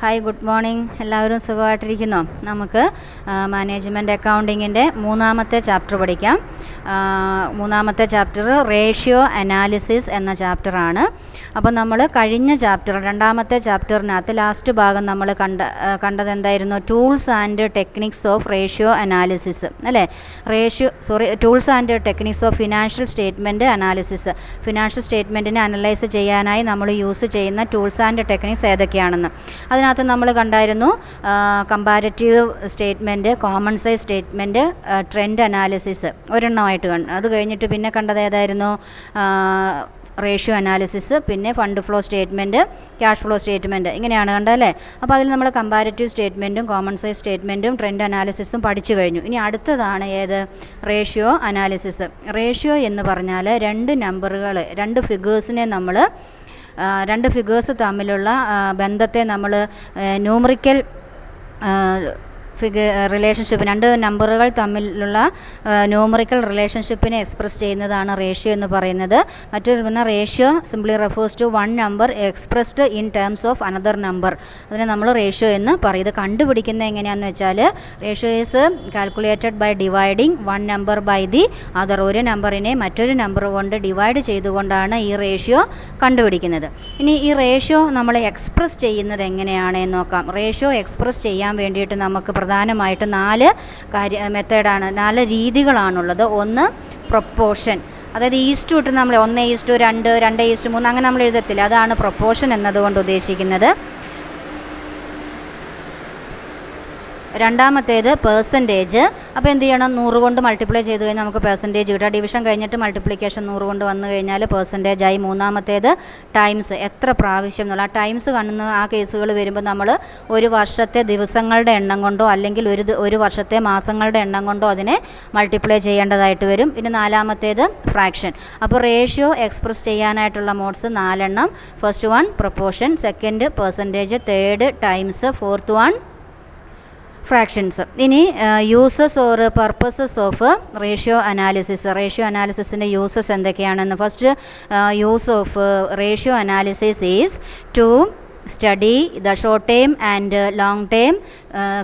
Hi, good morning. എല്ലാവരും സുഖമായിട്ടിരിക്കുന്നോ? നമുക്ക് മാനേജ്മെൻറ്റ് അക്കൗണ്ടിങ്ങിൻ്റെ മൂന്നാമത്തെ ചാപ്റ്റർ പഠിക്കാം. മൂന്നാമത്തെ ചാപ്റ്റർ റേഷ്യോ അനാലിസിസ് എന്ന ചാപ്റ്ററാണ്. അപ്പോൾ നമ്മൾ കഴിഞ്ഞ ചാപ്റ്റർ രണ്ടാമത്തെ ചാപ്റ്ററിനകത്ത് ലാസ്റ്റ് ഭാഗം നമ്മൾ കണ്ടത് എന്തായിരുന്നു? Tools and techniques of ratio analysis അല്ലേ? Tools and techniques of financial statement analysis. Financial സ്റ്റേറ്റ്മെൻറ്റിനെ അനലൈസ് ചെയ്യാനായി നമ്മൾ യൂസ് ചെയ്യുന്ന ടൂൾസ് ആൻഡ് ടെക്നിക്സ് ഏതൊക്കെയാണെന്ന്. അതിനകത്ത് നമ്മൾ കണ്ടായിരുന്നു comparative statement, common size statement, trend analysis ഒരെണ്ണമായിട്ട് കണ്ടു. അത് കഴിഞ്ഞിട്ട് പിന്നെ കണ്ടത് ഏതായിരുന്നു? റേഷ്യോ അനാലിസിസ്, പിന്നെ fund flow statement, cash flow statement, ഇങ്ങനെയാണ് കണ്ടല്ലേ. അപ്പോൾ അതിൽ നമ്മൾ കമ്പാരറ്റീവ് സ്റ്റേറ്റ്മെൻറ്റും കോമൺ സൈസ് സ്റ്റേറ്റ്മെൻറ്റും ട്രെൻഡ് അനാലിസിസും പഠിച്ചു കഴിഞ്ഞു. ഇനി അടുത്തതാണ് ഏത്? Ratio analysis. റേഷ്യോ എന്ന് പറഞ്ഞാൽ രണ്ട് ഫിഗേഴ്സ് തമ്മിലുള്ള ബന്ധത്തെ നമ്മൾ ന്യൂമറിക്കൽ റിലേഷൻഷിപ്പ്, രണ്ട് നമ്പറുകൾ തമ്മിലുള്ള ന്യൂമറിക്കൽ റിലേഷൻഷിപ്പിനെ എക്സ്പ്രസ് ചെയ്യുന്നതാണ് റേഷ്യോ എന്ന് പറയുന്നത്. മറ്റൊരു ratio simply refers to one number expressed in terms of another number. അതിനെ നമ്മൾ റേഷ്യോ എന്ന് പറയും. ഇത് കണ്ടുപിടിക്കുന്നത് എങ്ങനെയാണെന്ന് വെച്ചാൽ ratio is calculated by dividing one number by the other. ഒരു നമ്പറിനെ മറ്റൊരു നമ്പർ കൊണ്ട് ഡിവൈഡ് ചെയ്തുകൊണ്ടാണ് ഈ റേഷ്യോ കണ്ടുപിടിക്കുന്നത്. ഇനി ഈ റേഷ്യോ നമ്മൾ എക്സ്പ്രസ് ചെയ്യുന്നത് എങ്ങനെയാണെന്ന് നോക്കാം. റേഷ്യോ എക്സ്പ്രസ് ചെയ്യാൻ വേണ്ടിയിട്ട് നമുക്ക് പ്രധാനമായിട്ട് 4 രീതികളാണുള്ളത്. ഒന്ന് പ്രൊപ്പോർഷൻ, അതായത് ഈസ്റ്റു ഇട്ട് നമ്മൾ 1:2, 2:3 അങ്ങനെ നമ്മൾ എഴുതത്തില്ല. അതാണ് പ്രൊപ്പോർഷൻ എന്നതുകൊണ്ട് ഉദ്ദേശിക്കുന്നത്. രണ്ടാമത്തേത് പെർസെൻറ്റേജ്. അപ്പോൾ എന്ത് ചെയ്യണം? 100 കൊണ്ട് മൾട്ടിപ്ലൈ ചെയ്ത് കഴിഞ്ഞാൽ നമുക്ക് പെർസെൻറ്റേജ് കിട്ടുക. ഡിവിഷൻ കഴിഞ്ഞിട്ട് മൾട്ടിപ്ലിക്കേഷൻ 100 കൊണ്ട് വന്നു കഴിഞ്ഞാൽ പെർസെൻറ്റേജ് ആയി. മൂന്നാമത്തേത് ടൈംസ്, എത്ര പ്രാവശ്യം എന്നുള്ള. ആ ടൈംസ് കാണുന്ന ആ കേസുകൾ വരുമ്പോൾ നമ്മൾ ഒരു വർഷത്തെ ദിവസങ്ങളുടെ എണ്ണം കൊണ്ടോ അല്ലെങ്കിൽ ഒരു വർഷത്തെ മാസങ്ങളുടെ എണ്ണം കൊണ്ടോ അതിനെ മൾട്ടിപ്ലൈ ചെയ്യേണ്ടതായിട്ട് വരും. പിന്നെ നാലാമത്തേത് ഫ്രാക്ഷൻ. അപ്പോൾ റേഷ്യോ എക്സ്പ്രസ് ചെയ്യാനായിട്ടുള്ള മോഡ്സ് 4 എണ്ണം. First one proportion, second percentage, third times, fourth one fractions. ഇനി uses or purposes of ratio analysis. Ratio അനാലിസിസിൻ്റെ യൂസസ് എന്തൊക്കെയാണെന്ന്. First use of ratio analysis is to study the short term and long term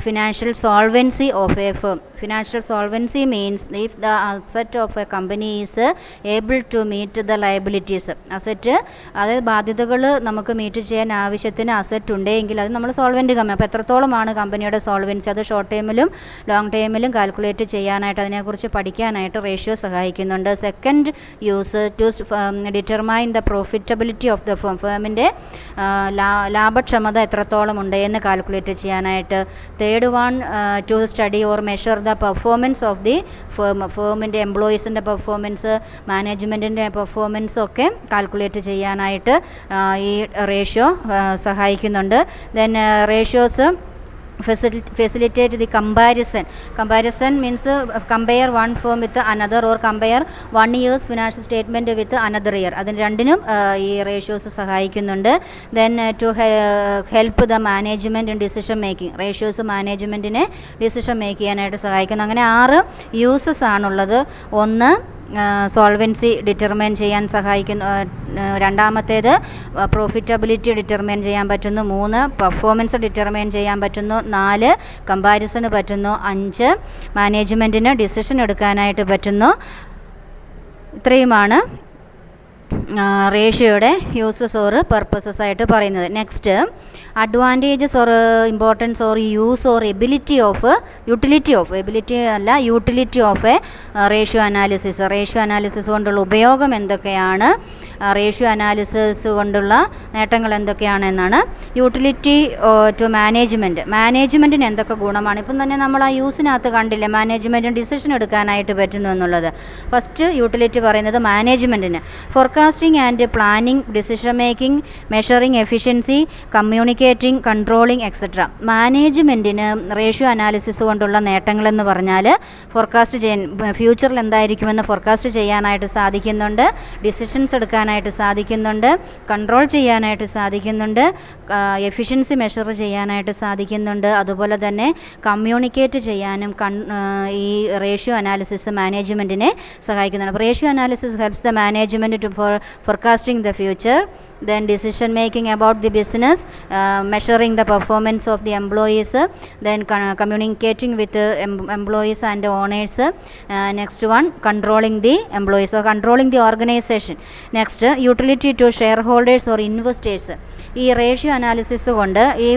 financial solvency of a firm. Financial solvency means if the asset of a company is able to meet the liabilities. Asset, അതായത് ബാധ്യതകൾ നമുക്ക് meet ചെയ്യാൻ ആവശ്യത്തിന് asset ഉണ്ടെങ്കിൽ അത് നമ്മൾ solvent company. അപ്പോൾ എത്രത്തോളമാണ് കമ്പനിയുടെ സോൾവൻസി, അത് ഷോർട്ട് ടൈമിലും ലോങ് ടൈമിലും കാൽക്കുലേറ്റ് ചെയ്യാനായിട്ട്, അതിനെക്കുറിച്ച് പഠിക്കാനായിട്ട് റേഷ്യോ സഹായിക്കുന്നുണ്ട്. Second use to determine the profitability of the firm. ഫേമിൻ്റെ ലാഭക്ഷമത എത്രത്തോളം ഉണ്ട് എന്ന് കാൽക്കുലേറ്റ് ചെയ്യാനായിട്ട്. Third one to study or measure the performance of the firm. ഫേമിൻ്റെ എംപ്ലോയീസിൻ്റെ പെർഫോമൻസ്, മാനേജ്മെൻറ്റിൻ്റെ പെർഫോമൻസ് ഒക്കെ കാൽക്കുലേറ്റ് ചെയ്യാനായിട്ട് ഈ റേഷ്യോ സഹായിക്കുന്നുണ്ട്. Then ratios facilitate the comparison means compare one firm with another or compare 1 year's financial statement with another year. അതിന് രണ്ടിനും ഈ റേഷ്യോസ് സഹായിക്കുന്നുണ്ട്. Then to help the management in decision making. Ratios മാനേജ്മെൻറ്റിനെ decision make ചെയ്യാനായിട്ട് സഹായിക്കുന്നു. അങ്ങനെ 6 uses ആണുള്ളത്. ഒന്ന്, സോൾവൻസി ഡിറ്റർമൈൻ ചെയ്യാൻ സഹായിക്കുന്നു. രണ്ടാമത്തേത് പ്രോഫിറ്റബിലിറ്റി ഡിറ്റർമൈൻ ചെയ്യാൻ പറ്റുന്നു. 3 പെർഫോമൻസ് ഡിറ്റർമൈൻ ചെയ്യാൻ പറ്റുന്നു. 4 കമ്പാരിസന് പറ്റുന്നു. 5 മാനേജ്മെൻറ്റിന് ഡിസിഷൻ എടുക്കാനായിട്ട് പറ്റുന്നു. ഇത്രയുമാണ് റേഷ്യോയുടെ യൂസസ് ഓർ പർപ്പസസ് ആയിട്ട് പറയുന്നത്. Next advantages or importance or use or utility of A ratio analysis. Ratio analysis കൊണ്ടുള്ള ഉപയോഗം എന്തൊക്കെയാണ്, റേഷ്യോ അനാലിസിസ് കൊണ്ടുള്ള നേട്ടങ്ങൾ എന്തൊക്കെയാണെന്നാണ്. യൂട്ടിലിറ്റി ടു മാനേജ്മെൻറ്റിന് എന്തൊക്കെ ഗുണമാണ്. ഇപ്പം തന്നെ നമ്മൾ ആ യൂസിനകത്ത് കണ്ടില്ലേ, മാനേജ്മെൻറ്റിന് ഡിസിഷൻ എടുക്കാനായിട്ട് പറ്റുന്നു എന്നുള്ളത്. ഫസ്റ്റ് യൂട്ടിലിറ്റി പറയുന്നത് മാനേജ്മെൻറ്റിന് forecasting and planning, decision making, measuring efficiency, communicating, controlling etcetera. മാനേജ്മെൻറ്റിന് റേഷ്യോ അനാലിസിസ് കൊണ്ടുള്ള നേട്ടങ്ങളെന്ന് പറഞ്ഞാൽ ഫോർകാസ്റ്റ് ചെയ്യാൻ, ഫ്യൂച്ചറിൽ എന്തായിരിക്കുമെന്ന് ഫോർകാസ്റ്റ് ചെയ്യാനായിട്ട് സാധിക്കുന്നുണ്ട്, ഡിസിഷൻസ് എടുക്കാനായിട്ട് സാധിക്കുന്നുണ്ട്, കൺട്രോൾ ചെയ്യാനായിട്ട് സാധിക്കുന്നുണ്ട്, എഫിഷ്യൻസി മെഷർ ചെയ്യാനായിട്ട് സാധിക്കുന്നുണ്ട്. അതുപോലെ തന്നെ കമ്മ്യൂണിക്കേറ്റ് ചെയ്യാനും ഈ റേഷ്യോ അനാലിസിസ് മാനേജ്മെൻറ്റിനെ സഹായിക്കുന്നുണ്ട്. Ratio analysis helps the management to forecasting the future, then decision making about the business, measuring the performance of the employees, then communicating with the employees and owners, next one controlling the employees or controlling the organization, next utility to shareholders or investors. ഈ ratio analysis കൊണ്ട് ഈ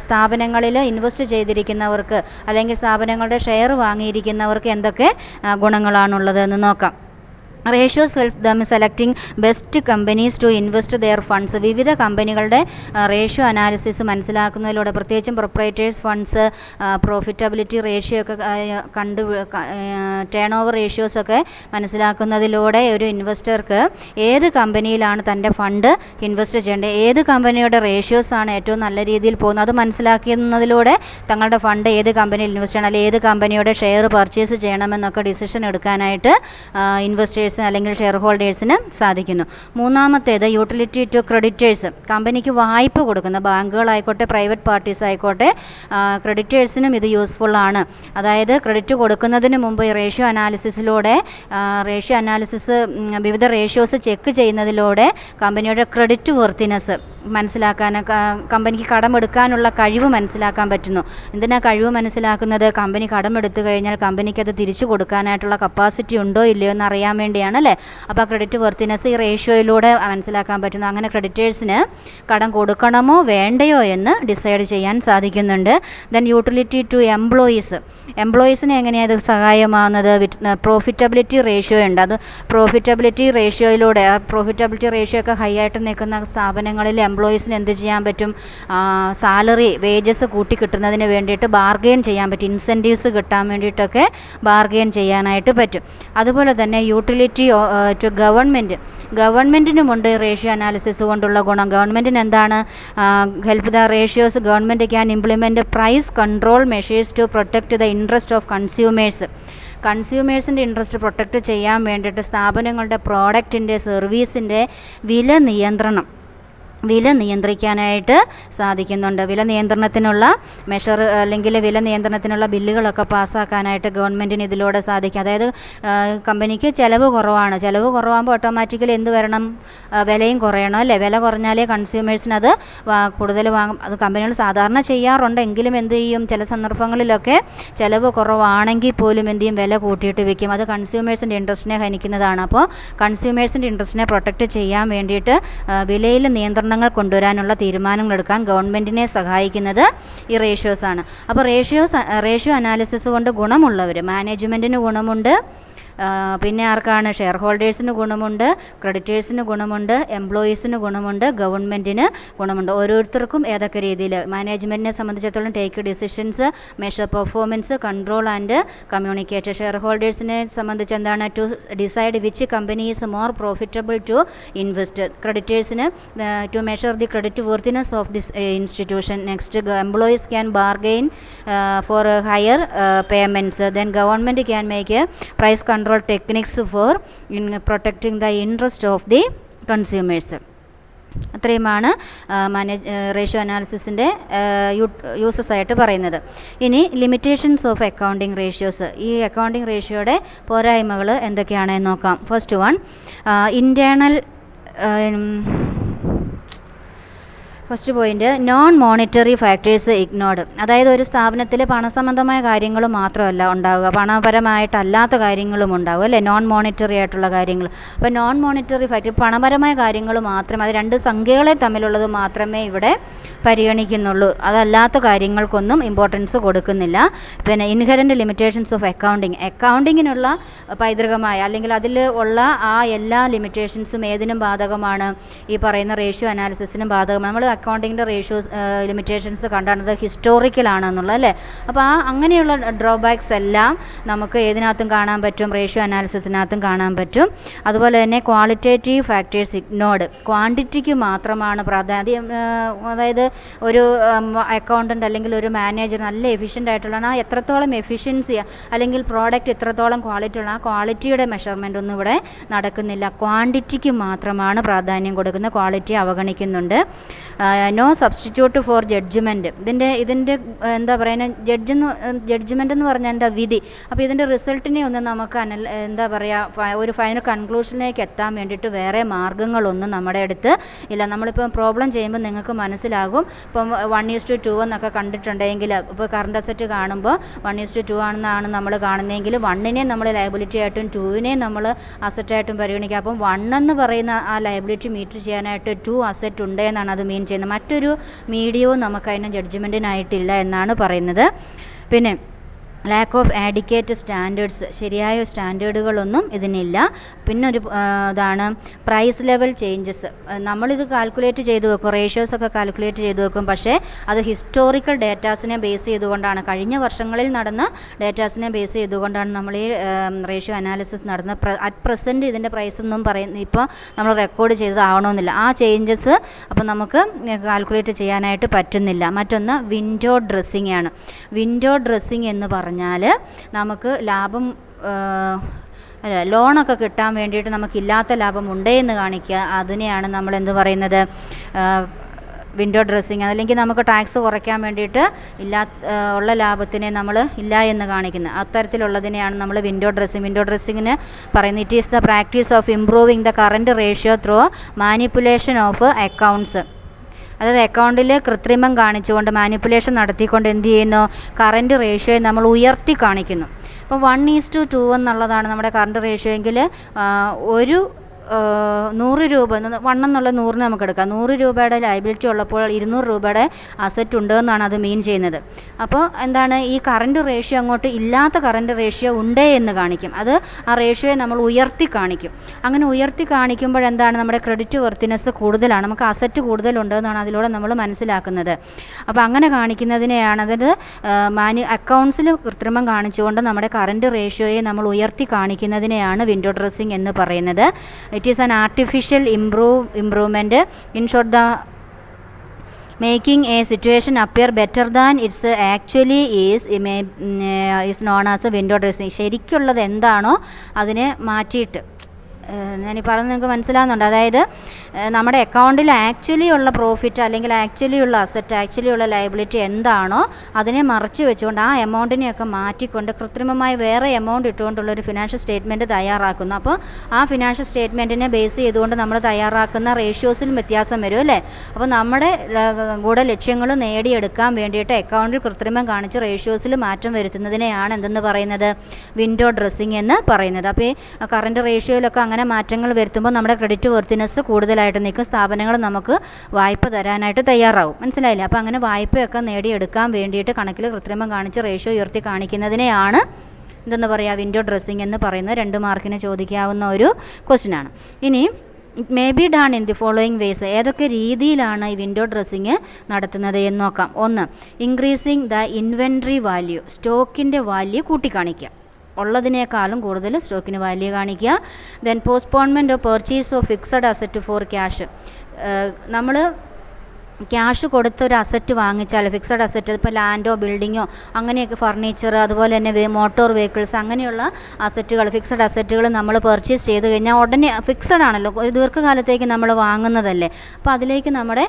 സ്ഥാപനങ്ങളിൽ invest ചെയ്തിരിക്കുന്നവർക്ക് അല്ലെങ്കിൽ സ്ഥാപനങ്ങളുടെ share വാങ്ങിയിരിക്കുന്നവർക്ക് എന്തൊക്കെ ഗുണങ്ങളാണുള്ളത് എന്ന് നോക്കാം. Ratios helps them selecting best companies to invest their funds. വിവിധ കമ്പനികളുടെ റേഷ്യോ അനാലിസിസ് മനസ്സിലാക്കുന്നതിലൂടെ, പ്രത്യേകിച്ചും പ്രൊപ്പറേറ്റേഴ്സ് ഫണ്ട്സ്, പ്രോഫിറ്റബിലിറ്റി റേഷ്യോ ഒക്കെ ടേൺ ഓവർ റേഷ്യോസൊക്കെ മനസ്സിലാക്കുന്നതിലൂടെ ഒരു ഇൻവെസ്റ്റർക്ക് ഏത് കമ്പനിയിലാണ് തൻ്റെ ഫണ്ട് ഇൻവെസ്റ്റ് ചെയ്യേണ്ടത്, ഏത് കമ്പനിയുടെ റേഷ്യോസാണ് ഏറ്റവും നല്ല രീതിയിൽ പോകുന്നത്, അത് മനസ്സിലാക്കുന്നതിലൂടെ തങ്ങളുടെ ഫണ്ട് ഏത് കമ്പനിയിൽ ഇൻവെസ്റ്റ് ചെയ്യണം, അല്ലെങ്കിൽ ഏത് കമ്പനിയുടെ ഷെയർ പർച്ചേസ് ചെയ്യണമെന്നൊക്കെ ഡിസിഷൻ എടുക്കാനായിട്ട് ഇൻവെസ്റ്റേഴ്സ് അല്ലെങ്കിൽ ഷെയർ ഹോൾഡേഴ്സിന് സാധിക്കുന്നു. മൂന്നാമത്തേത് യൂട്ടിലിറ്റി ടു ക്രെഡിറ്റേഴ്സ്. കമ്പനിക്ക് വായ്പ കൊടുക്കുന്ന ബാങ്കുകളായിക്കോട്ടെ പ്രൈവറ്റ് പാർട്ടീസ് ആയിക്കോട്ടെ, ക്രെഡിറ്റേഴ്സിനും ഇത് യൂസ്ഫുൾ ആണ്. അതായത് ക്രെഡിറ്റ് കൊടുക്കുന്നതിന് മുമ്പ് ഈ റേഷ്യോ അനാലിസിസിലൂടെ വിവിധ റേഷ്യോസ് ചെക്ക് ചെയ്യുന്നതിലൂടെ കമ്പനിയുടെ ക്രെഡിറ്റ് വർത്തിനെസ് മനസ്സിലാക്കാൻ, കമ്പനിക്ക് കടമെടുക്കാനുള്ള കഴിവ് മനസ്സിലാക്കാൻ പറ്റുന്നു. എന്തിനാണ് കഴിവ് മനസ്സിലാക്കുന്നത്? കമ്പനി കടമെടുത്തു കഴിഞ്ഞാൽ കമ്പനിക്ക് അത് തിരിച്ചു കൊടുക്കാനായിട്ടുള്ള കപ്പാസിറ്റി ഉണ്ടോ ഇല്ലയോ എന്ന് അറിയാൻ വേണ്ടിയാണ് അല്ലേ. അപ്പോൾ ആ ക്രെഡിറ്റ് വർത്തിനെസ് ഈ റേഷ്യോയിലൂടെ മനസ്സിലാക്കാൻ പറ്റുന്നു. അങ്ങനെ ക്രെഡിറ്റേഴ്സിന് കടം കൊടുക്കണമോ വേണ്ടയോ എന്ന് ഡിസൈഡ് ചെയ്യാൻ സാധിക്കുന്നുണ്ട്. ദെൻ യൂട്ടിലിറ്റി ടു എംപ്ലോയീസിന് എങ്ങനെയാണ് ഇത് സഹായമാകുന്നത്? പ്രോഫിറ്റബിലിറ്റി റേഷ്യോ ഉണ്ട്. അത് പ്രോഫിറ്റബിലിറ്റി റേഷ്യോയിലൂടെ, പ്രോഫിറ്റബിലിറ്റി റേഷ്യോ ഒക്കെ ഹൈ ആയിട്ട് നിൽക്കുന്ന സ്ഥാപനങ്ങളിൽ എംപ്ലോയീസിന് എന്ത് ചെയ്യാൻ പറ്റും? സാലറി, വേജസ് കൂട്ടി കിട്ടുന്നതിന് വേണ്ടിയിട്ട് ബാർഗെയിൻ ചെയ്യാൻ പറ്റും. ഇൻസെൻറ്റീവ്സ് കിട്ടാൻ വേണ്ടിയിട്ടൊക്കെ ബാർഗെയിൻ ചെയ്യാനായിട്ട് പറ്റും. അതുപോലെ തന്നെ യൂട്ടിലിറ്റി ടു ഗവൺമെൻറ്റിനുമുണ്ട് റേഷ്യോ അനാലിസിസ് കൊണ്ടുള്ള ഗുണം. ഗവൺമെൻറ്റിന് എന്താണ്? Help the ratios government can implement price control measures to protect the interest of കൺസ്യൂമേഴ്സിൻ്റെ ഇൻട്രസ്റ്റ് പ്രൊട്ടക്റ്റ് ചെയ്യാൻ വേണ്ടിയിട്ട് സ്ഥാപനങ്ങളുടെ പ്രോഡക്റ്റിൻ്റെ, സർവീസിൻ്റെ വില നിയന്ത്രിക്കാനായിട്ട് സാധിക്കുന്നുണ്ട്. വില നിയന്ത്രണത്തിനുള്ള അല്ലെങ്കിൽ വില നിയന്ത്രണത്തിനുള്ള ബില്ലുകളൊക്കെ പാസ്സാക്കാനായിട്ട് ഗവൺമെൻറ്റിന് ഇതിലൂടെ സാധിക്കും. അതായത് കമ്പനിക്ക് ചിലവ് കുറവാകുമ്പോൾ ഓട്ടോമാറ്റിക്കലി എന്ത് വരണം? വിലയും കുറയണം അല്ലേ. വില കുറഞ്ഞാലേ കൺസ്യൂമേഴ്സിന് അത് കൂടുതൽ വാങ്ങും. അത് കമ്പനികൾ സാധാരണ ചെയ്യാറുണ്ട്. എങ്കിലും എന്ത് ചെയ്യും? ചില സന്ദർഭങ്ങളിലൊക്കെ ചിലവ് കുറവാണെങ്കിൽ പോലും എന്ത് ചെയ്യും? വില കൂട്ടിയിട്ട് വിൽക്കും. അത് കൺസ്യൂമേഴ്സിൻ്റെ ഇൻട്രസ്റ്റിനെ ഹനിക്കുന്നതാണ്. അപ്പോൾ കൺസ്യൂമേഴ്സിൻ്റെ ഇൻട്രസ്റ്റിനെ പ്രൊട്ടക്റ്റ് ചെയ്യാൻ വേണ്ടിയിട്ട് വിലയിൽ നിയന്ത്രണങ്ങൾ കൊണ്ടുവരാനുള്ള തീരുമാനങ്ങൾ എടുക്കാൻ ഗവൺമെൻറ്റിനെ സഹായിക്കുന്നത് ഈ റേഷ്യോസാണ്. അപ്പോൾ റേഷ്യോ അനാലിസിസ് കൊണ്ട് ഗുണമുള്ളവർ, മാനേജ്മെൻറ്റിന് ഗുണമുണ്ട്, പിന്നെ ആർക്കാണ്? ഷെയർ ഹോൾഡേഴ്സിന് ഗുണമുണ്ട്, ക്രെഡിറ്റേഴ്സിന് ഗുണമുണ്ട്, എംപ്ലോയീസിന് ഗുണമുണ്ട്, ഗവൺമെൻറ്റിന് ഗുണമുണ്ട്. ഓരോരുത്തർക്കും ഏതൊക്കെ രീതിയിൽ? മാനേജ്മെൻറ്റിനെ സംബന്ധിച്ചിടത്തോളം take decisions, measure performance, control and communicate. Share ഹോൾഡേഴ്സിനെ സംബന്ധിച്ച് എന്താണ്? To decide which company is more profitable to invest. ക്രെഡിറ്റേഴ്സിന് to measure the credit worthiness of this institution. Next employees can bargain for higher payments. Then government can make price control techniques for protecting the interest of the consumers. അത്രയുമാണ് ratio അനാലിസിസിൻ്റെ uses ആയിട്ട് പറയുന്നത്. ഇനി limitations of accounting ratios. ഈ accounting റേഷ്യോയുടെ പോരായ്മകൾ എന്തൊക്കെയാണെന്ന് നോക്കാം. First one, first point, non monetary factors ignored. അതായത് ഒരു സ്ഥാപനത്തിൽ പണസംബന്ധമായ കാര്യങ്ങൾ മാത്രമല്ല ഉണ്ടാവുക, പണപരമായിട്ടല്ലാത്ത കാര്യങ്ങളും ഉണ്ടാവും അല്ലേ, നോൺ മോണിറ്ററി ആയിട്ടുള്ള കാര്യങ്ങൾ. അപ്പോൾ നോൺ മോണിറ്ററി ഫാക്ടർ പണപരമായ കാര്യങ്ങൾ മാത്രമേ, അത് രണ്ട് സംഖ്യകളെ തമ്മിലുള്ളത് മാത്രമേ ഇവിടെ പരിഗണിക്കുന്നുള്ളൂ. അതല്ലാത്ത കാര്യങ്ങൾക്കൊന്നും ഇമ്പോർട്ടൻസ് കൊടുക്കുന്നില്ല. പിന്നെ ഇൻഹെറൻറ്റ് ലിമിറ്റേഷൻസ് ഓഫ് അക്കൗണ്ടിങ്ങിനുള്ള പൈതൃകമായ അല്ലെങ്കിൽ അതിൽ ഉള്ള ആ എല്ലാ ലിമിറ്റേഷൻസും ഏതിനും ബാധകമാണ്? ഈ പറയുന്ന റേഷ്യോ അനാലിസിസിനും ബാധകമാണ്. നമ്മൾ അക്കൗണ്ടിങ്ങിൻ്റെ റേഷ്യോസ് ലിമിറ്റേഷൻസ് കണ്ടാണത് ഹിസ്റ്റോറിക്കലാണെന്നുള്ളത് അല്ലേ. അപ്പോൾ അങ്ങനെയുള്ള ഡ്രോബാക്സ് എല്ലാം നമുക്ക് ഏതിനകത്തും കാണാൻ പറ്റും? റേഷ്യോ അനാലിസിസിനകത്തും കാണാൻ പറ്റും. അതുപോലെ തന്നെ ക്വാളിറ്റേറ്റീവ് ഫാക്ടേഴ്സ് ഇഗ്നോർഡ്. ക്വാണ്ടിറ്റിക്ക് മാത്രമാണ് പ്രാധാന്യം. അതായത് ഒരു അക്കൗണ്ടൻ്റ് അല്ലെങ്കിൽ ഒരു മാനേജർ നല്ല എഫിഷ്യൻ്റ് ആയിട്ടുള്ള എത്രത്തോളം എഫിഷ്യൻസി അല്ലെങ്കിൽ പ്രോഡക്റ്റ് എത്രത്തോളം ക്വാളിറ്റി ഉള്ള ആ ക്വാളിറ്റിയുടെ മെഷർമെൻ്റ് ഒന്നും ഇവിടെ നടക്കുന്നില്ല. ക്വാണ്ടിറ്റിക്ക് മാത്രമാണ് പ്രാധാന്യം കൊടുക്കുന്നത്, ക്വാളിറ്റി അവഗണിക്കുന്നുണ്ട്. No substitute for judgement. ഇതിൻ്റെ എന്താ പറയുക, ജഡ്ജ്മെൻ്റ് എന്ന് പറഞ്ഞാൽ എന്താ, വിധി. അപ്പോൾ ഇതിൻ്റെ റിസൾട്ടിനെ ഒന്ന് നമുക്ക് എന്താ പറയുക, ഒരു ഫൈനൽ കൺക്ലൂഷനിലേക്ക് എത്താൻ വേണ്ടിയിട്ട് വേറെ മാർഗ്ഗങ്ങളൊന്നും നമ്മുടെ അടുത്ത് ഇല്ല. നമ്മളിപ്പോൾ പ്രോബ്ലം ചെയ്യുമ്പോൾ നിങ്ങൾക്ക് മനസ്സിലാകും. ഇപ്പം 1:2 എന്നൊക്കെ കണ്ടിട്ടുണ്ടെങ്കിൽ, ഇപ്പോൾ കറണ്ട് അസറ്റ് കാണുമ്പോൾ 1:2 ആണെന്നാണ് നമ്മൾ കാണുന്നതെങ്കിൽ 1നെ നമ്മൾ ലയബിലിറ്റി ആയിട്ടും 2നെ നമ്മൾ അസറ്റായിട്ടും പരിഗണിക്കുക. അപ്പം 1 എന്ന് പറയുന്ന ആ ലയബിലിറ്റി മീറ്റ് ചെയ്യാനായിട്ട് 2 അസറ്റ് ഉണ്ട് എന്നാണ് അത് മീൻ ചെയ്യുന്നത്. മറ്റൊരു മീഡിയവും നമുക്കതിന് ജഡ്ജ്മെൻറ്റിനായിട്ടില്ല എന്നാണ് പറയുന്നത്. പിന്നെ ലാക്ക് ഓഫ് ആഡിക്വേറ്റ് സ്റ്റാൻഡേർഡ്സ്, ശരിയായ സ്റ്റാൻഡേർഡുകളൊന്നും ഇതിനില്ല. പിന്നൊരു ഇതാണ് പ്രൈസ് ലെവൽ ചേഞ്ചസ്. നമ്മളിത് കാൽക്കുലേറ്റ് ചെയ്ത് വെക്കും, റേഷ്യോസൊക്കെ കാൽക്കുലേറ്റ് ചെയ്ത് വെക്കും. പക്ഷേ അത് ഹിസ്റ്റോറിക്കൽ ഡേറ്റാസിനെ ബേസ് ചെയ്തുകൊണ്ടാണ്, കഴിഞ്ഞ വർഷങ്ങളിൽ നടന്ന ഡേറ്റാസിനെ ബേസ് ചെയ്തുകൊണ്ടാണ് നമ്മൾ ഈ റേഷ്യോ അനാലിസിസ് നടന്നത്. അറ്റ് പ്രസൻറ്റ് ഇതിൻ്റെ പ്രൈസ് ഒന്നും ഇപ്പോൾ നമ്മൾ റെക്കോർഡ് ചെയ്തതാവണമെന്നില്ല. ആ ചേഞ്ചസ് അപ്പോൾ നമുക്ക് കാൽക്കുലേറ്റ് ചെയ്യാനായിട്ട് പറ്റുന്നില്ല. മറ്റൊന്ന് വിൻഡോ ഡ്രസ്സിംഗ് ആണ്. വിൻഡോ ഡ്രസ്സിംഗ് എന്ന് പറഞ്ഞാൽ നമുക്ക് ലാഭം ലോണൊക്കെ കിട്ടാൻ വേണ്ടിയിട്ട് നമുക്കില്ലാത്ത ലാഭം ഉണ്ടേ എന്ന് കാണിക്കുക. അതിനെയാണ് നമ്മൾ എന്ത് പറയുന്നത്, വിൻഡോ ഡ്രസ്സിങ്. അല്ലെങ്കിൽ നമുക്ക് ടാക്സ് കുറയ്ക്കാൻ വേണ്ടിയിട്ട് ഉള്ള ലാഭത്തിനെ നമ്മൾ ഇല്ല എന്ന് കാണിക്കുന്നത്. അത്തരത്തിലുള്ളതിനെയാണ് നമ്മൾ വിൻഡോ ഡ്രസ്സിങ്. വിൻഡോ ഡ്രസ്സിങ്ങിന് പറയുന്നത് it is the practice of improving the current ratio through manipulation of accounts. അതായത് അക്കൗണ്ടിൽ കൃത്രിമം കാണിച്ചുകൊണ്ട്, മാനിപ്പുലേഷൻ നടത്തിക്കൊണ്ട് എന്ത് ചെയ്യുന്നു, കറൻറ്റ് റേഷ്യോയെ നമ്മൾ ഉയർത്തി കാണിക്കുന്നു. അപ്പോൾ 1:2 എന്നുള്ളതാണ് നമ്മുടെ കറൻറ്റ് റേഷ്യോ എങ്കിൽ ഒരു 100 രൂപ 1 എന്നുള്ള 100 നമുക്ക് എടുക്കാം. 100 രൂപയുടെ ലയബിലിറ്റി ഉള്ളപ്പോൾ 200 രൂപയുടെ അസറ്റ് ഉണ്ട് എന്നാണ് അത് മീൻ ചെയ്യുന്നത്. അപ്പോൾ എന്താണ്, ഈ കറൻറ്റ് റേഷ്യോ അങ്ങോട്ട് ഇല്ലാത്ത കറൻറ്റ് റേഷ്യോ ഉണ്ടേ എന്ന് കാണിക്കും. അത് ആ റേഷ്യോയെ നമ്മൾ ഉയർത്തി കാണിക്കും. അങ്ങനെ ഉയർത്തി കാണിക്കുമ്പോഴെന്താണ്, നമ്മുടെ ക്രെഡിറ്റ് വർത്തിനെസ് കൂടുതലാണ്, നമുക്ക് അസറ്റ് കൂടുതലുണ്ട് എന്നാണ് അതിലൂടെ നമ്മൾ മനസ്സിലാക്കുന്നത്. അപ്പോൾ അങ്ങനെ കാണിക്കുന്നതിനെയാണ്, അതായത് അക്കൗണ്ട്സിൽ കൃത്രിമം കാണിച്ചുകൊണ്ട് നമ്മുടെ കറൻറ്റ് റേഷ്യോയെ നമ്മൾ ഉയർത്തി കാണിക്കുന്നതിനെയാണ് വിൻഡോ ഡ്രസ്സിംഗ് എന്ന് പറയുന്നത്. It is an artificial improvement in short the making a situation appear better than it actually is known as a window dressing. ശരിക്കുള്ളത് എന്താണോ അതിനെ മാറ്റിയിട്ട്, ഞാനീ പറഞ്ഞത് നിങ്ങൾക്ക് മനസ്സിലാകുന്നുണ്ട്. അതായത് നമ്മുടെ അക്കൗണ്ടിൽ ആക്ച്വലി ഉള്ള പ്രോഫിറ്റ് അല്ലെങ്കിൽ ആക്ച്വലി ഉള്ള അസറ്റ്, ആക്ച്വലി ഉള്ള ലയബിലിറ്റി എന്താണോ അതിനെ മറച്ചു വെച്ചുകൊണ്ട് ആ എമൗണ്ടിനെയൊക്കെ മാറ്റിക്കൊണ്ട് കൃത്രിമമായി വേറെ എമൗണ്ട് ഇട്ടുകൊണ്ടുള്ളൊരു ഫിനാൻഷ്യൽ സ്റ്റേറ്റ്മെൻറ്റ് തയ്യാറാക്കുന്നു. അപ്പോൾ ആ ഫിനാൻഷ്യൽ സ്റ്റേറ്റ്മെൻറ്റിനെ ബേസ് ചെയ്തുകൊണ്ട് നമ്മൾ തയ്യാറാക്കുന്ന റേഷ്യോസിലും വ്യത്യാസം വരും അല്ലേ. അപ്പോൾ നമ്മുടെ ഗൂഢലക്ഷ്യങ്ങൾ നേടിയെടുക്കാൻ വേണ്ടിയിട്ട് അക്കൗണ്ടിൽ കൃത്രിമം കാണിച്ച് റേഷ്യോസിൽ മാറ്റം വരുത്തുന്നതിനെയാണ് എന്തെന്ന് പറയുന്നത്, വിൻഡോ ഡ്രസ്സിംഗ് എന്ന് പറയുന്നത്. അപ്പോൾ ഈ കറൻറ്റ് റേഷ്യോയിലൊക്കെ അങ്ങനെ മാറ്റങ്ങൾ വരുത്തുമ്പോൾ നമ്മുടെ ക്രെഡിറ്റ് വർത്തിനെസ് കൂടുതലായിട്ട് നിൽക്കും. സ്ഥാപനങ്ങൾ നമുക്ക് വായ്പ തരാനായിട്ട് തയ്യാറാവും. മനസ്സിലായില്ലേ. അപ്പോൾ അങ്ങനെ വായ്പയൊക്കെ നേടിയെടുക്കാൻ വേണ്ടിയിട്ട് കണക്കിൽ കൃത്രിമം കാണിച്ച് റേഷ്യോ ഉയർത്തി കാണിക്കുന്നതിനെയാണ് എന്തെന്ന് പറയുക, വിൻഡോ ഡ്രസ്സിംഗ് എന്ന് പറയുന്നത്. 2 മാർക്കിന് ചോദിക്കാവുന്ന ഒരു ക്വസ്റ്റ്യനാണ്. ഇനി it may be done in the following ways. ഏതൊക്കെ രീതിയിലാണ് ഈ വിൻഡോ ഡ്രസ്സിങ് നടത്തുന്നത് എന്ന് നോക്കാം. 1, ഇൻക്രീസിങ് ദ ഇൻവെൻട്രി വാല്യൂ. സ്റ്റോക്കിൻ്റെ വാല്യൂ കൂട്ടിക്കാണിക്കുക, ഉള്ളതിനേക്കാളും കൂടുതൽ സ്റ്റോക്കിന് വാല്യൂ കാണിക്കുക. Then postponement of purchase of fixed asset for cash. നമ്മൾ ക്യാഷ് കൊടുത്തൊരു അസറ്റ് വാങ്ങിച്ചാൽ, ഫിക്സഡ് അസറ്റ്, ഇപ്പോൾ ലാൻഡോ ബിൽഡിങ്ങോ അങ്ങനെയൊക്കെ, ഫർണിച്ചർ, അതുപോലെ തന്നെ മോട്ടോർ വെഹിക്കിൾസ്, അങ്ങനെയുള്ള അസറ്റുകൾ, ഫിക്സഡ് അസറ്റുകൾ നമ്മൾ പർച്ചേസ് ചെയ്ത് കഴിഞ്ഞാൽ ഉടനെ ഫിക്സഡ് ആണല്ലോ, ഒരു ദീർഘകാലത്തേക്ക് നമ്മൾ വാങ്ങുന്നതല്ലേ. അപ്പോൾ അതിലേക്ക് നമ്മുടെ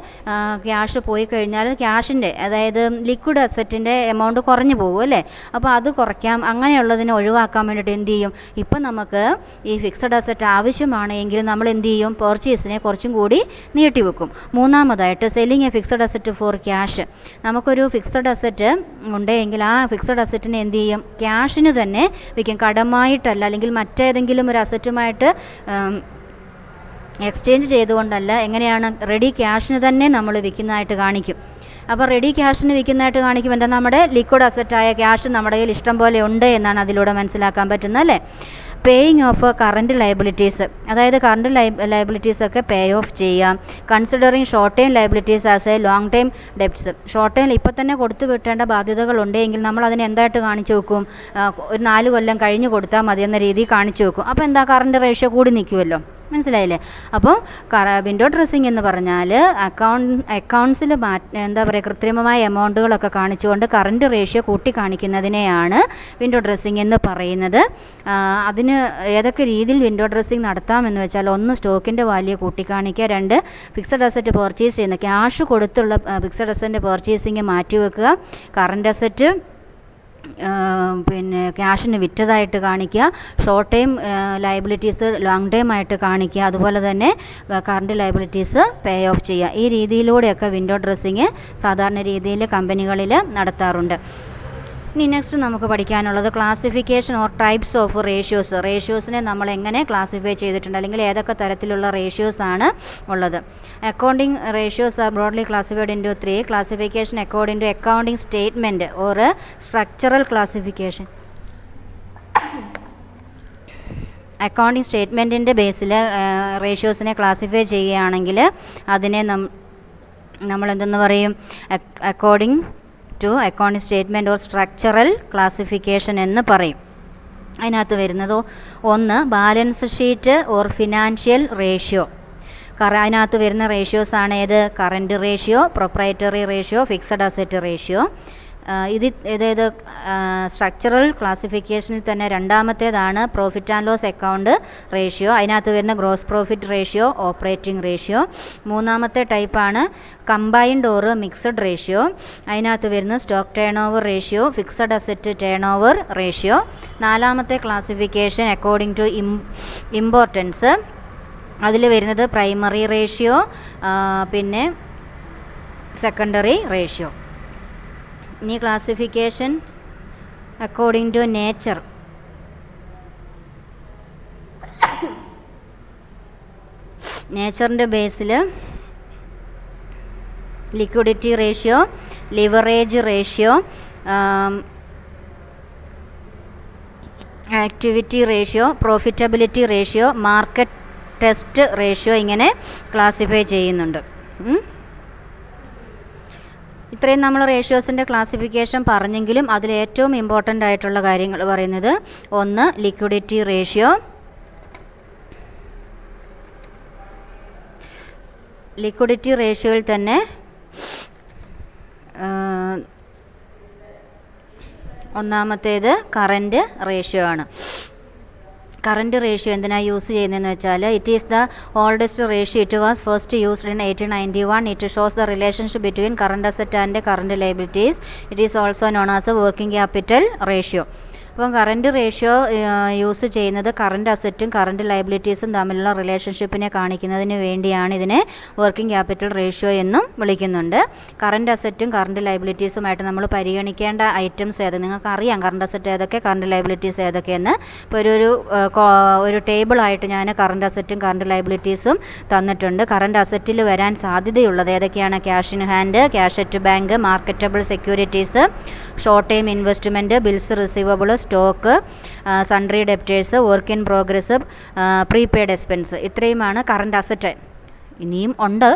ക്യാഷ് പോയി കഴിഞ്ഞാൽ ക്യാഷിൻ്റെ, അതായത് ലിക്വിഡ് അസറ്റിൻ്റെ എമൗണ്ട് കുറഞ്ഞു പോകും അല്ലേ. അപ്പോൾ അത് കുറയ്ക്കാം. അങ്ങനെയുള്ളതിനെ ഒഴിവാക്കാൻ വേണ്ടിയിട്ട് എന്ത് ചെയ്യും, ഇപ്പം നമുക്ക് ഈ ഫിക്സഡ് അസറ്റ് ആവശ്യമാണെങ്കിൽ നമ്മൾ എന്ത് ചെയ്യും, പർച്ചേസിനെ കുറച്ചും കൂടി നീട്ടിവെക്കും. 3ാമതായിട്ട് selling a fixed asset for cash. നമുക്കൊരു ഫിക്സഡ് അസറ്റ് ഉണ്ടെങ്കിൽ ആ ഫിക്സഡ് അസറ്റിനെ എന്ത് ചെയ്യും, ക്യാഷിന് തന്നെ വിൽക്കും, കടമായിട്ടല്ല, അല്ലെങ്കിൽ മറ്റേതെങ്കിലും ഒരു അസറ്റുമായിട്ട് എക്സ്ചേഞ്ച് ചെയ്തുകൊണ്ടല്ല. എങ്ങനെയാണ്, റെഡി ക്യാഷിന് തന്നെ നമ്മൾ വിൽക്കുന്നതായിട്ട് കാണിക്കും. അപ്പോൾ റെഡി ക്യാഷിന് വിൽക്കുന്നതായിട്ട് കാണിക്കുമ്പോൾ നമ്മുടെ ലിക്വിഡ് അസറ്റായ ക്യാഷ് നമ്മുടെ കയ്യിൽ ഇഷ്ടം പോലെ ഉണ്ട് എന്നാണ് അതിലൂടെ മനസ്സിലാക്കാൻ പറ്റുന്നത് അല്ലേ. പേയിങ് ഓഫ് കറൻറ്റ് ലയബിലിറ്റീസ്, അതായത് കറൻറ്റ് ലയബിലിറ്റീസൊക്കെ പേ ഓഫ് ചെയ്യാം. Considering short time liabilities as A long time debts. Short time ഇപ്പോൾ തന്നെ കൊടുത്തു വിട്ടേണ്ട ബാധ്യതകളുണ്ടെങ്കിൽ നമ്മൾ അതിനെ എന്തായിട്ട് കാണിച്ചു വെക്കും, ഒരു 4 കൊല്ലം കഴിഞ്ഞ് കൊടുത്താൽ മതി എന്ന രീതിയിൽ കാണിച്ചു വെക്കും. അപ്പോൾ എന്താ, കറൻറ്റ് റേഷ്യോ കൂടി നിൽക്കുമല്ലോ. മനസ്സിലായില്ലേ? അപ്പോൾ വിൻഡോ ഡ്രസ്സിങ് എന്ന് പറഞ്ഞാൽ അക്കൗണ്ട്സിൽ എന്താ പറയുക, കൃത്രിമമായ എമൗണ്ടുകളൊക്കെ കാണിച്ചുകൊണ്ട് കറണ്ട് റേഷ്യോ കൂട്ടി കാണിക്കുന്നതിനെയാണ് വിൻഡോ ഡ്രസ്സിങ് എന്ന് പറയുന്നത്. അതിന് ഏതൊക്കെ രീതിയിൽ വിൻഡോ ഡ്രസ്സിങ് നടത്താമെന്ന് വെച്ചാൽ, ഒന്ന് സ്റ്റോക്കിൻ്റെ വാല്യൂ കൂട്ടിക്കാണിക്കുക, രണ്ട് ഫിക്സഡ് അസറ്റ് പർച്ചേസ് ചെയ്യുന്ന ക്യാഷ് കൊടുത്തുള്ള ഫിക്സഡ് അസറ്റിൻ്റെ പർച്ചേസിങ് മാറ്റിവെക്കുക, കറണ്ട് അസറ്റ് പിന്നെ ക്യാഷിന് വിറ്റതായിട്ട് കാണിക്കുക, short time liabilities long time ആയിട്ട് കാണിക്കുക, അതുപോലെ തന്നെ കറണ്ട് ലയബിലിറ്റീസ് പേ ഓഫ് ചെയ്യുക. ഈ രീതിയിലൂടെയൊക്കെ വിൻഡോ ഡ്രസ്സിങ് സാധാരണ രീതിയിൽ കമ്പനികളിൽ നടത്താറുണ്ട്. ഇനി നെക്സ്റ്റ് നമുക്ക് പഠിക്കാനുള്ളത് classification or types of ratios. റേഷ്യോസിനെ നമ്മൾ എങ്ങനെ ക്ലാസിഫൈ ചെയ്തിട്ടുണ്ട്, അല്ലെങ്കിൽ ഏതൊക്കെ തരത്തിലുള്ള റേഷ്യോസ് ആണ് ഉള്ളത്. Accounting ratios are broadly classified into 3. Classification according to accounting statement or structural classification. Accounting സ്റ്റേറ്റ്മെൻറ്റിൻ്റെ ബേസിൽ റേഷ്യോസിനെ ക്ലാസിഫൈ ചെയ്യുകയാണെങ്കിൽ അതിനെ നമ്മളെന്തെന്ന് പറയും, according to accounting statement or structural classification എന്ന് പറയും. അതിനകത്ത് വരുന്നത് ഒന്ന് balance sheet or financial ratio. അതിനകത്ത് വരുന്ന റേഷ്യോസാണ് ഏത്? Current ratio, proprietary ratio, fixed asset ratio. ഇത് സ്ട്രക്ചറൽ ക്ലാസിഫിക്കേഷനിൽ തന്നെ രണ്ടാമത്തേതാണ് profit and loss account ratio. അതിനകത്ത് വരുന്ന gross profit ratio, operating ratio. മൂന്നാമത്തെ ടൈപ്പാണ് കമ്പൈൻഡ് ഓർ മിക്സഡ് റേഷ്യോ. അതിനകത്ത് വരുന്ന stock turnover ratio, fixed asset turnover ratio. നാലാമത്തെ ക്ലാസിഫിക്കേഷൻ അക്കോർഡിംഗ് ടു ഇമ്പോർട്ടൻസ്. അതിൽ വരുന്നത് പ്രൈമറി റേഷ്യോ, പിന്നെ സെക്കൻഡറി റേഷ്യോ. ഇനി ക്ലാസിഫിക്കേഷൻ അക്കോർഡിംഗ് ടു നേച്ചർ. നേച്ചറിൻ്റെ ബേസിൽ liquidity ratio, leverage ratio, activity ratio, profitability ratio, market test ratio, ഇങ്ങനെ classify ചെയ്യുന്നുണ്ട്. ഇത്രയും നമ്മൾ റേഷ്യോസിൻ്റെ ക്ലാസിഫിക്കേഷൻ പറഞ്ഞെങ്കിലും അതിൽ ഏറ്റവും ഇമ്പോർട്ടൻ്റ് ആയിട്ടുള്ള കാര്യങ്ങൾ പറയുന്നത്, ഒന്ന് ലിക്വിഡിറ്റി റേഷ്യോ. ലിക്വിഡിറ്റി റേഷ്യോയിൽ തന്നെ ഒന്നാമത്തേത് കറൻറ്റ് റേഷ്യോ ആണ്. കറൻറ്റ് റേഷ്യോ എന്തിനാണ് യൂസ് ചെയ്യുന്നതെന്ന് വെച്ചാൽ, it is the oldest ratio. It was first used in 1891. It shows the relationship between current asset and current liabilities. It is also known as A working capital ratio. അപ്പം current ratio use ചെയ്യുന്നത് current അസറ്റും current ലയബിലിറ്റീസും തമ്മിലുള്ള റിലേഷൻഷിപ്പിനെ കാണിക്കുന്നതിന് വേണ്ടിയാണ്. ഇതിനെ working capital ratio എന്നും വിളിക്കുന്നുണ്ട്. Current അസറ്റും current ലയബിലിറ്റീസുമായിട്ട് നമ്മൾ പരിഗണിക്കേണ്ട ഐറ്റംസ് ഏത്? നിങ്ങൾക്ക് അറിയാം കറൻറ്റ് അസറ്റ് ഏതൊക്കെ, കറൻറ്റ് ലയബിലിറ്റീസ് ഏതൊക്കെയെന്ന്. ഇപ്പോൾ ഒരു ടേബിളായിട്ട് ഞാൻ കറൻറ്റ് അസറ്റും കറൻറ്റ് ലയബിലിറ്റീസും തന്നിട്ടുണ്ട്. കറൻറ്റ് അസറ്റിൽ വരാൻ സാധ്യതയുള്ളത് ഏതൊക്കെയാണ്? Cash in hand, cash at bank, marketable securities, short time investment, bills receivable, stock, sundry debtors, work in progress, prepaid expense. ഇത്രയുമാണ് കറൻറ്റ് അസറ്റ്. ഇനിയും ഉണ്ട്,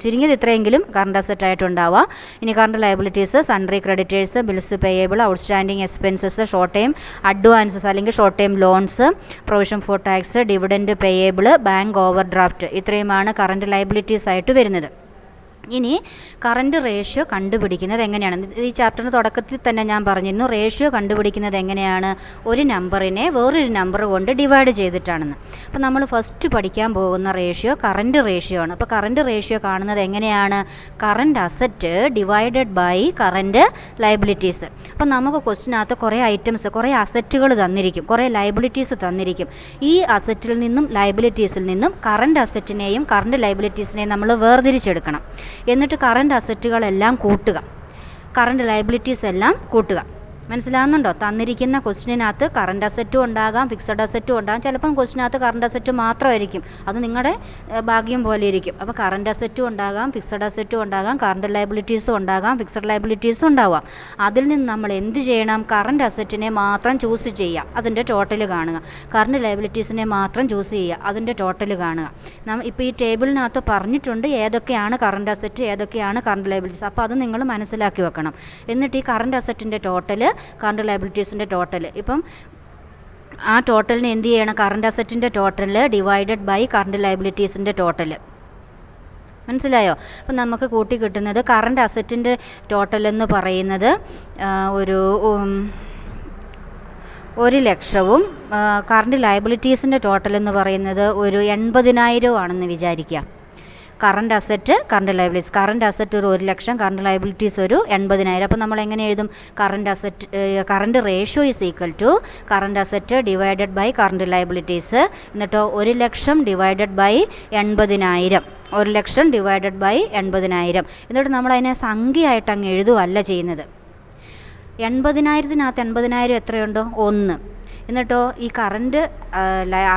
ചുരുങ്ങിയത് ഇത്രയെങ്കിലും കറൻറ്റ് അസറ്റ് ആയിട്ടുണ്ടാവുക. ഇനി current liabilities, sundry creditors, bills payable, outstanding expenses, short time advances അല്ലെങ്കിൽ short time loans, provision for tax, dividend payable, bank overdraft. ഇത്രയുമാണ് current liabilities ആയിട്ട് വരുന്നത്. ഇനി കറൻറ്റ് റേഷ്യോ കണ്ടുപിടിക്കുന്നത് എങ്ങനെയാണ്? ഈ ചാപ്റ്ററിന് തുടക്കത്തിൽ തന്നെ ഞാൻ പറഞ്ഞിരുന്നു റേഷ്യോ കണ്ടുപിടിക്കുന്നത് എങ്ങനെയാണ്, ഒരു നമ്പറിനെ വേറൊരു നമ്പർ കൊണ്ട് ഡിവൈഡ് ചെയ്തിട്ടാണെന്ന്. അപ്പോൾ നമ്മൾ ഫസ്റ്റ് പഠിക്കാൻ പോകുന്ന റേഷ്യോ കറൻറ്റ് റേഷ്യോ ആണ്. അപ്പോൾ കറൻറ്റ് റേഷ്യോ കാണുന്നത് എങ്ങനെയാണ്? Current asset divided by current liabilities. അപ്പോൾ നമുക്ക് ക്വസ്റ്റിനകത്ത് കുറേ ഐറ്റംസ്, കുറേ അസറ്റുകൾ തന്നിരിക്കും, കുറേ ലയബിലിറ്റീസ് തന്നിരിക്കും. ഈ അസറ്റിൽ നിന്നും ലയബിലിറ്റീസിൽ നിന്നും കറൻറ്റ് അസറ്റിനെയും കറൻറ്റ് ലയബിലിറ്റീസിനെയും നമ്മൾ വേർതിരിച്ചെടുക്കണം. എന്നിട്ട് കറൻറ്റ് അസറ്റുകളെല്ലാം കൂട്ടുക, കറൻറ്റ് ലയബിലിറ്റീസ് എല്ലാം കൂട്ടുക. മനസ്സിലാകുന്നുണ്ടോ? തന്നിരിക്കുന്ന ക്വസ്റ്റിനകത്ത് കറൻറ്റ് അസറ്റും ഉണ്ടാകാം, ഫിക്സഡ് അസറ്റും ഉണ്ടാകാം. ചിലപ്പം ക്വസ്റ്റിനകത്ത് കറൻറ്റ് അസറ്റ് മാത്രമായിരിക്കും, അത് നിങ്ങളുടെ ഭാഗ്യം പോലെ ഇരിക്കും. അപ്പോൾ കറൻറ്റ് അസറ്റും ഉണ്ടാകാം, ഫിക്സഡ് അസറ്റും ഉണ്ടാകാം, കറൻറ്റ് ലയബിലിറ്റീസും ഉണ്ടാകാം, ഫിക്സഡ് ലയബിലിറ്റീസും ഉണ്ടാവാം. അതിൽ നിന്ന് നമ്മൾ എന്ത് ചെയ്യണം? കറൻറ്റ് അസറ്റിനെ മാത്രം ചൂസ് ചെയ്യുക, അതിൻ്റെ ടോട്ടൽ കാണുക. കറൻറ്റ് ലയബിലിറ്റീസിനെ മാത്രം ചൂസ് ചെയ്യുക, അതിൻ്റെ ടോട്ടൽ കാണുക. ഇപ്പോൾ ഈ ടേബിളിനകത്ത് പറഞ്ഞിട്ടുണ്ട് ഏതൊക്കെയാണ് കറൻറ്റ് അസറ്റ്, ഏതൊക്കെയാണ് കറൻറ്റ് ലയബിലിറ്റീസ്. അപ്പോൾ അത് നിങ്ങൾ മനസ്സിലാക്കി വെക്കണം. എന്നിട്ട് ഈ കറൻറ്റ് അസറ്റിൻ്റെ ടോട്ടൽ, കറൻറ്റ് ലയബിലിറ്റീസിൻ്റെ ടോട്ടൽ. ഇപ്പം ആ ടോട്ടലിന് എന്ത് ചെയ്യണം, കറണ്ട് അസറ്റിൻ്റെ ടോട്ടൽ ഡിവൈഡഡ് ബൈ കറണ്ട് ലയബിലിറ്റീസിൻ്റെ ടോട്ടൽ. മനസ്സിലായോ? അപ്പം നമുക്ക് കൂട്ടി കിട്ടുന്നത് കറണ്ട് അസറ്റിൻ്റെ ടോട്ടൽ എന്ന് പറയുന്നത് ഒരു 1,00,000 കറണ്ട് ലയബിലിറ്റീസിൻ്റെ ടോട്ടൽ എന്ന് പറയുന്നത് ഒരു 80,000 ആണെന്ന് വിചാരിക്കുക. Current asset, current liabilities. Current asset ഒരു 1,00,000, കറണ്ട് ലയബിലിറ്റീസ് ഒരു 80,000. അപ്പോൾ നമ്മൾ എങ്ങനെ എഴുതും? Current ratio is equal to current asset divided by current liabilities. എന്നിട്ടോ 1,00,000 ഡിവൈഡഡ് ബൈ 80,000. 1,00,000 divided by 80,000. എന്നിട്ട് നമ്മൾ അതിനെ സംഖ്യയായിട്ട് അങ്ങ് എഴുതുകയല്ല ചെയ്യുന്നത്. 80,000-നകത്ത് 80,000 എത്രയുണ്ട്? 1. എന്നിട്ടോ ഈ കറണ്ട്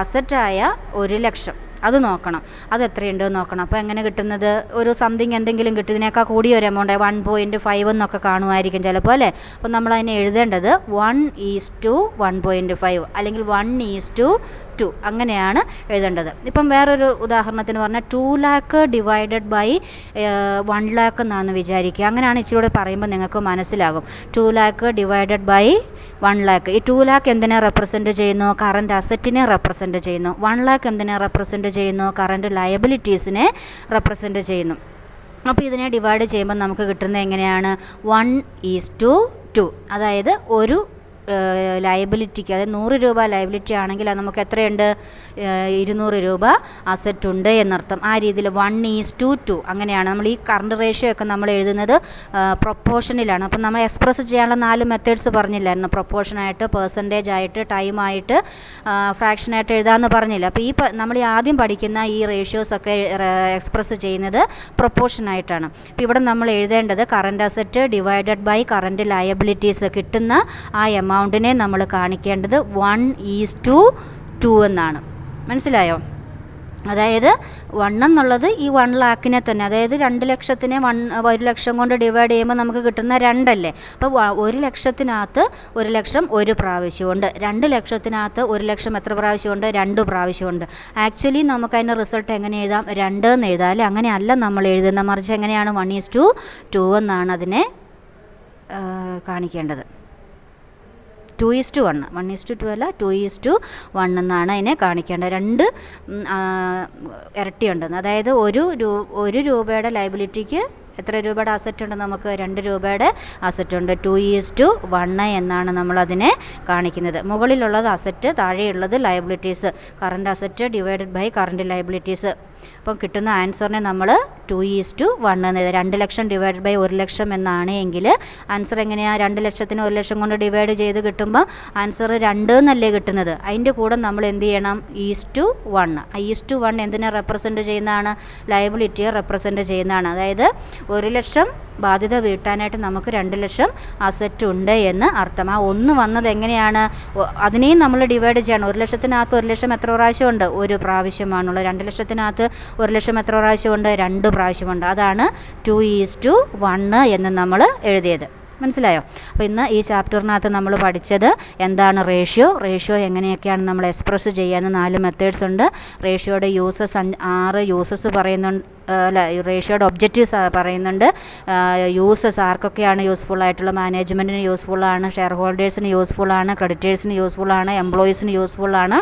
അസറ്റായ 1,00,000 അത് നോക്കണം, അത് എത്രയുണ്ട് നോക്കണം. അപ്പോൾ എങ്ങനെ കിട്ടുന്നത്? ഒരു സംതിങ് എന്തെങ്കിലും കിട്ടും, ഇതിനേക്കാൾ കൂടിയ ഒരു എമൗണ്ട് 1.5 എന്നൊക്കെ കാണുമായിരിക്കും ചിലപ്പോൾ അല്ലേ. അപ്പോൾ നമ്മൾ അതിനെ എഴുതേണ്ടത് 1:1.5 അല്ലെങ്കിൽ 1:2 അങ്ങനെയാണ് എഴുതേണ്ടത്. ഇപ്പം വേറൊരു ഉദാഹരണത്തിന് പറഞ്ഞാൽ 2 lakh ഡിവൈഡഡ് ബൈ 1 lakh എന്നാണെന്ന് വിചാരിക്കുക. അങ്ങനെയാണ് ഇച്ചിരി പറയുമ്പോൾ നിങ്ങൾക്ക് മനസ്സിലാകും. 2 lakh ഡിവൈഡഡ് ബൈ 1 lakh. ഈ 2 lakh എന്തിനെ റെപ്രസെൻറ്റ് ചെയ്യുന്നു? കറണ്ട് അസറ്റിനെ റെപ്രസെൻറ്റ് ചെയ്യുന്നു. 1 lakh എന്തിനെ റെപ്രസെൻറ്റ് ചെയ്യുന്നു? കറണ്ട് ലയബിലിറ്റീസിനെ റെപ്രസെൻറ്റ് ചെയ്യുന്നു. അപ്പോൾ ഇതിനെ ഡിവൈഡ് ചെയ്യുമ്പോൾ നമുക്ക് കിട്ടുന്നത് എങ്ങനെയാണ്? 1:2. അതായത് ഒരു ലയബിലിറ്റിക്ക്, അതായത് 100 രൂപ ലയബിലിറ്റി ആണെങ്കിൽ അത് നമുക്ക് എത്രയുണ്ട്? 200 രൂപ അസറ്റ് ഉണ്ട് എന്നർത്ഥം. ആ രീതിയിൽ 1:2 അങ്ങനെയാണ്. നമ്മൾ ഈ കറണ്ട് റേഷ്യോ ഒക്കെ നമ്മൾ എഴുതുന്നത് പ്രൊപ്പോർഷനിലാണ്. അപ്പം നമ്മൾ എക്സ്പ്രസ് ചെയ്യാനുള്ള 4 മെത്തേഡ്സ് പറഞ്ഞില്ലായിരുന്നു. പ്രൊപ്പോർഷനായിട്ട്, പെർസെൻറ്റേജ് ആയിട്ട്, ടൈമായിട്ട്, ഫ്രാക്ഷനായിട്ട് എഴുതാമെന്ന് പറഞ്ഞില്ല. അപ്പോൾ നമ്മൾ ആദ്യം പഠിക്കുന്ന ഈ റേഷ്യോസൊക്കെ എക്സ്പ്രസ് ചെയ്യുന്നത് പ്രൊപ്പോർഷനായിട്ടാണ്. അപ്പോൾ ഇവിടെ നമ്മൾ എഴുതേണ്ടത് current asset divided by current liabilities കിട്ടുന്ന ആ എമൗണ്ടിനെ നമ്മൾ കാണിക്കേണ്ടത് 1:2 എന്നാണ്. മനസ്സിലായോ? അതായത് 1 എന്നുള്ളത് ഈ 1 lakh-നെ തന്നെ, അതായത് 2,00,000-നെ 1,00,000 കൊണ്ട് ഡിവൈഡ് ചെയ്യുമ്പോൾ നമുക്ക് കിട്ടുന്ന 2 അല്ലേ. അപ്പോൾ 1,00,000-നകത്ത് 1,00,000 ഒരു പ്രാവശ്യമുണ്ട്. 2,00,000-നകത്ത് 1,00,000 എത്ര പ്രാവശ്യമുണ്ട്? 2 പ്രാവശ്യമുണ്ട്. ആക്ച്വലി നമുക്ക് അതിൻ്റെ റിസൾട്ട് എങ്ങനെ എഴുതാം? 2 എന്ന് എഴുതാം അല്ലേ. അങ്ങനെയല്ല നമ്മൾ എഴുതുന്നത്, മറിച്ച് എങ്ങനെയാണ്? 1:2 എന്നാണ് അതിനെ കാണിക്കേണ്ടത്. 2:1. 1:2 അല്ല, 2:1 എന്നാണ് അതിനെ കാണിക്കേണ്ടത്. 2 ഇരട്ടിയുണ്ടെന്ന്. അതായത് 1 രൂപയുടെ ലയബിലിറ്റിക്ക് എത്ര രൂപയുടെ അസറ്റ് ഉണ്ട്? നമുക്ക് 2 രൂപയുടെ അസറ്റ് ഉണ്ട്. 2:1 എന്നാണ് നമ്മളതിനെ കാണിക്കുന്നത്. മുകളിലുള്ളത് അസറ്റ്, താഴെയുള്ളത് liabilities. Current asset divided by current liabilities. അപ്പം കിട്ടുന്ന ആൻസറിനെ നമ്മൾ 2:1 എന്ന് എഴുതാം. 2,00,000 ഡിവൈഡഡ് ബൈ 1,00,000 എന്നാണ് എങ്കിൽ ആൻസർ എങ്ങനെയാണ്? 2,00,000-നെ 1,00,000 കൊണ്ട് ഡിവൈഡ് ചെയ്ത് കിട്ടുമ്പോൾ ആൻസർ 2 എന്നല്ലേ കിട്ടുന്നത്. അതിൻ്റെ കൂടെ നമ്മൾ എന്ത് ചെയ്യണം? 1:1. ആ 1:1 എന്തിനെ റെപ്രസെൻറ്റ് ചെയ്യുന്നതാണ്? ലയബിലിറ്റിയെ റെപ്രസെൻറ്റ് ചെയ്യുന്നതാണ്. അതായത് 1,00,000 ബാധ്യത വീട്ടാനായിട്ട് നമുക്ക് 2,00,000 അസറ്റ് ഉണ്ട് എന്ന് അർത്ഥം. ആ 1 വന്നത് എങ്ങനെയാണ്? അതിനെയും നമ്മൾ ഡിവൈഡ് ചെയ്യണം. 1,00,000-നകത്ത് 1,00,000 എത്ര പ്രാവശ്യമുണ്ട്? 1 പ്രാവശ്യമാണുള്ളത്. 2,00,000-നകത്ത് 1,00,000 എത്ര പ്രാവശ്യമുണ്ട്? 2 പ്രാവശ്യമുണ്ട്. അതാണ് 2:1 എന്ന് നമ്മൾ എഴുതിയത്. മനസ്സിലായോ? അപ്പോൾ ഇന്ന് ഈ ചാപ്റ്ററിനകത്ത് നമ്മൾ പഠിച്ചത് എന്താണ് റേഷ്യോ എങ്ങനെയൊക്കെയാണ് നമ്മൾ എക്സ്പ്രസ് ചെയ്യാൻ 4 മെത്തേഡ്സ് ഉണ്ട്. റേഷ്യോയുടെ 6 യൂസസ് പറയുന്നുണ്ട്. റേഷ്യോയുടെ ഒബ്ജക്റ്റീവ്സ് പറയുന്നുണ്ട്. യൂസസ് ആർക്കൊക്കെയാണ് യൂസ്ഫുൾ ആയിട്ടുള്ള? മാനേജ്മെൻറ്റിന് യൂസ്ഫുള്ളാണ്, ഷെയർ ഹോൾഡേഴ്സിന് യൂസ്ഫുള്ളാണ്, ക്രെഡിറ്റേഴ്സിന് യൂസ്ഫുള്ളാണ്, എംപ്ലോയീസിന് യൂസ്ഫുള്ളാണ്,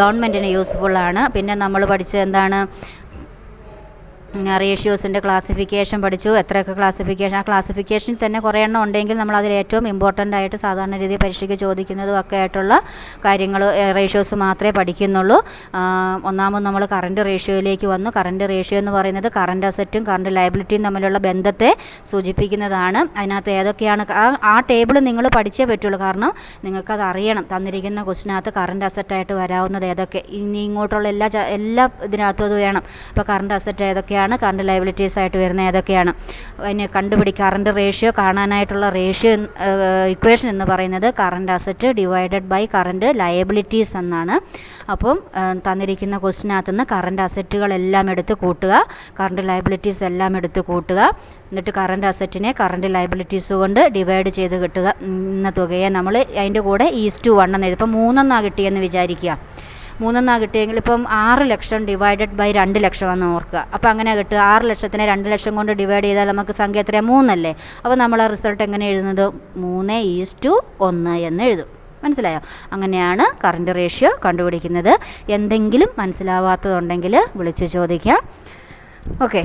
ഗവൺമെൻറ്റിന് യൂസ്ഫുള്ളാണ്. പിന്നെ നമ്മൾ പഠിച്ചത് എന്താണ്? റേഷ്യോസിൻ്റെ ക്ലാസിഫിക്കേഷൻ പഠിച്ചു. എത്രയൊക്കെ ക്ലാസിഫിക്കേഷൻ, ആ ക്ലാസിഫിക്കേഷനിൽ തന്നെ കുറേ എണ്ണം ഉണ്ടെങ്കിൽ നമ്മൾ അതിൽ ഏറ്റവും ഇമ്പോർട്ടൻ്റ് ആയിട്ട് സാധാരണ രീതിയിൽ പരീക്ഷയ്ക്ക് ചോദിക്കുന്നതും ഒക്കെ ആയിട്ടുള്ള കാര്യങ്ങൾ റേഷ്യോസ് മാത്രമേ പഠിക്കുന്നുള്ളൂ. ഒന്നാമത് നമ്മൾ കറണ്ട് റേഷ്യോയിലേക്ക് വന്നു. കറണ്ട് റേഷ്യോ എന്ന് പറയുന്നത് കറണ്ട് അസറ്റും കറണ്ട് ലയബിലിറ്റിയും തമ്മിലുള്ള ബന്ധത്തെ സൂചിപ്പിക്കുന്നതാണ്. അതിനകത്ത് ഏതൊക്കെയാണ് ആ ടേബിൾ നിങ്ങൾ പഠിച്ചേ പറ്റുള്ളൂ. കാരണം നിങ്ങൾക്കത് അറിയണം. തന്നിരിക്കുന്ന ക്വസ്റ്റിനകത്ത് കറണ്ട് അസറ്റായിട്ട് വരാവുന്നത് ഏതൊക്കെ, ഇനി ഇങ്ങോട്ടുള്ള എല്ലാ ഇതിനകത്തും അത് വേണം. അപ്പോൾ കറണ്ട് അസറ്റ് ഏതൊക്കെയാണ്, കറണ്ട് ലയബിലിറ്റീസ് ആയിട്ട് വരുന്ന ഏതൊക്കെയാണ് അതിന് കറണ്ട് റേഷ്യോ കാണാനായിട്ടുള്ള റേഷ്യോ ഇക്വേഷൻ എന്ന് പറയുന്നത് current asset divided by current liabilities എന്നാണ്. അപ്പം തന്നിരിക്കുന്ന ക്വസ്റ്റിനകത്ത് നിന്ന് കറണ്ട് അസറ്റുകളെല്ലാം എടുത്ത് കൂട്ടുക, കറണ്ട് ലയബിലിറ്റീസ് എല്ലാം എടുത്ത് കൂട്ടുക. എന്നിട്ട് കറണ്ട് അസറ്റിനെ കറണ്ട് ലയബിലിറ്റീസ് കൊണ്ട് ഡിവൈഡ് ചെയ്ത് കിട്ടുക എന്ന തുകയെ നമ്മൾ അതിൻ്റെ കൂടെ 1:1 എന്ന് എഴുതും. ഇപ്പം 3 കിട്ടിയെന്ന് വിചാരിക്കുക. 3 കിട്ടിയെങ്കിൽ ഇപ്പം 6,00,000 ഡിവൈഡഡ് ബൈ 2,00,000 എന്ന് ഓർക്കുക. അപ്പോൾ അങ്ങനെ കിട്ടുക. 6,00,000-നെ 2,00,000 കൊണ്ട് ഡിവൈഡ് ചെയ്താൽ നമുക്ക് സംഖ്യ എത്രയാണ്? 3 അല്ലേ. അപ്പോൾ നമ്മൾ ആ റിസൾട്ട് എങ്ങനെ എഴുതുന്നത്? 3:1 എന്ന് എഴുതും. മനസ്സിലായോ? അങ്ങനെയാണ് കറണ്ട് റേഷ്യോ കണ്ടുപിടിക്കുന്നത്. എന്തെങ്കിലും മനസ്സിലാവാത്തതുണ്ടെങ്കിൽ വിളിച്ച് ചോദിക്കാം. ഓക്കെ.